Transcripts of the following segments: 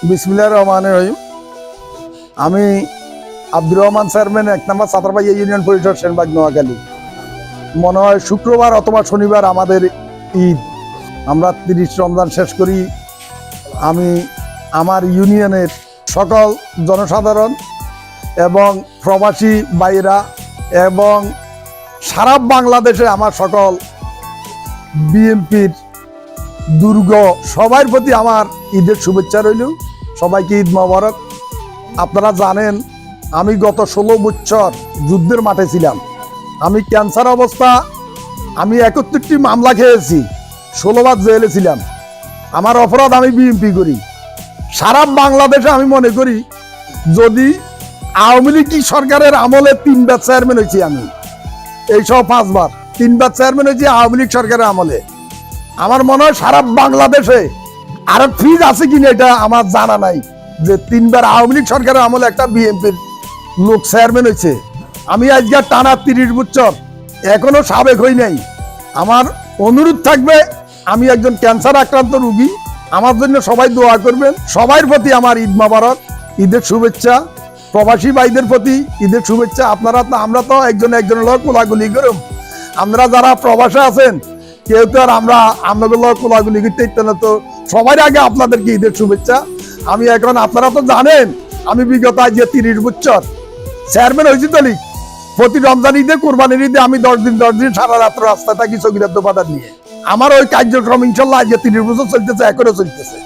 বিসমিল্লাহির রহমানির রহিম। আমি আব্দুর রহমান চেয়ারম্যান ১ নম্বর ছাত্রবাড়িয়া ইউনিয়ন পরিষদ সেনবাগ নোয়াখালী। মনে হয় শুক্রবার অথবা শনিবার আমাদের ঈদ। আমরা ৩০ রমজান শেষ করি। আমি আমার ইউনিয়নের সকল জনসাধারণ এবং প্রবাসী ভাইরা এবং সারা বাংলাদেশে আমার সকল বিএনপির দুর্গ সবার প্রতি আমার ঈদের শুভেচ্ছা রইল। সবাইকে ঈদ মোবারক। আপনারা জানেন আমি গত ১৬ বছর যুদ্ধের মাঠে ছিলাম। আমি ক্যান্সার অবস্থা, আমি ৭১টি মামলা খেয়েছি, ১৬ বার জেলে ছিলাম। আমার অপরাধ আমি বিএনপি করি। সারা বাংলাদেশে আমি মনে করি যদি আওয়ামী লীগ সরকারের আমলে ৩ বার চেয়ারম্যান হয়েছি, আমি এইসব ৫ বার ৩ বার চেয়ারম্যান হয়েছি আওয়ামী লীগ সরকারের আমলে। আমার মনে হয় সারা বাংলাদেশে আর ফ্রিজ আছে কিনা এটা আমার জানা নাই যে ৩ বার আওয়ামী লীগ সরকারের আমলে একটা বিএনপির লোক চেয়ারম্যান হয়েছে। আমি আজকে টানা ৩০ বছর এখনো সাবেক হই নাই। আমার অনুরোধ থাকবে, আমি একজন ক্যান্সার আক্রান্ত রোগী, আমার জন্য সবাই দোয়া করবেন। সবার প্রতি আমার ঈদ মোবারক, ঈদের শুভেচ্ছা। প্রবাসী ভাইদের প্রতি ঈদের শুভেচ্ছা। আপনারা তো আমরা তো একজনের লোক কোলাগুলি করুন। আমরা যারা প্রবাসে আছেন কেউ তো আর আমাদের কোলাগুলি করতে ইচ্ছে না, তো সবার আগে আপনাদেরকে ঈদের শুভেচ্ছা। আমি এখন আপনারা তো জানেন আমি বিগত আজকে ৩০ বছর চেয়ারম্যান হয়েছি দলিক। প্রতি রমজান ঈদে কোরবানির ঈদে আমি ১০ দিন সারা রাত্র রাস্তায় থাকি চকিদার দোকানদার নিয়ে। আমার ওই কার্যক্রম ইনশাল্লাহ আজকে ৩০ বছর চলতেছে, এখনো চলতেছে।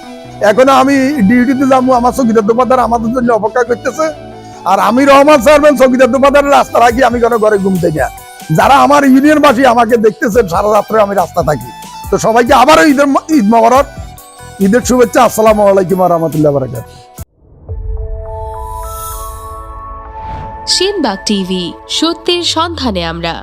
এখনো আমি ডিউটিতে যাবো, আমার চকিদার দোকানদার আমাদের জন্য অপেক্ষা করতেছে। আর আমি রহমান চেয়ারম্যান চকিদার দোকানদারের রাস্তা রাখি, আমি কোনো ঘরে ঘুমতে না। যারা আমার ইউনিয়নবাসী আমাকে দেখতেছেন সারা রাত্রে আমি রাস্তা থাকি। তো সবাইকে আবারও ঈদ মোবারক, ঈদের শুভেচ্ছা। আসসালামু আলাইকুম ওয়া রাহমাতুল্লাহি ওয়া বারাকাতুহু। সেনবাগ টিভি, সত্যের সন্ধানে আমরা।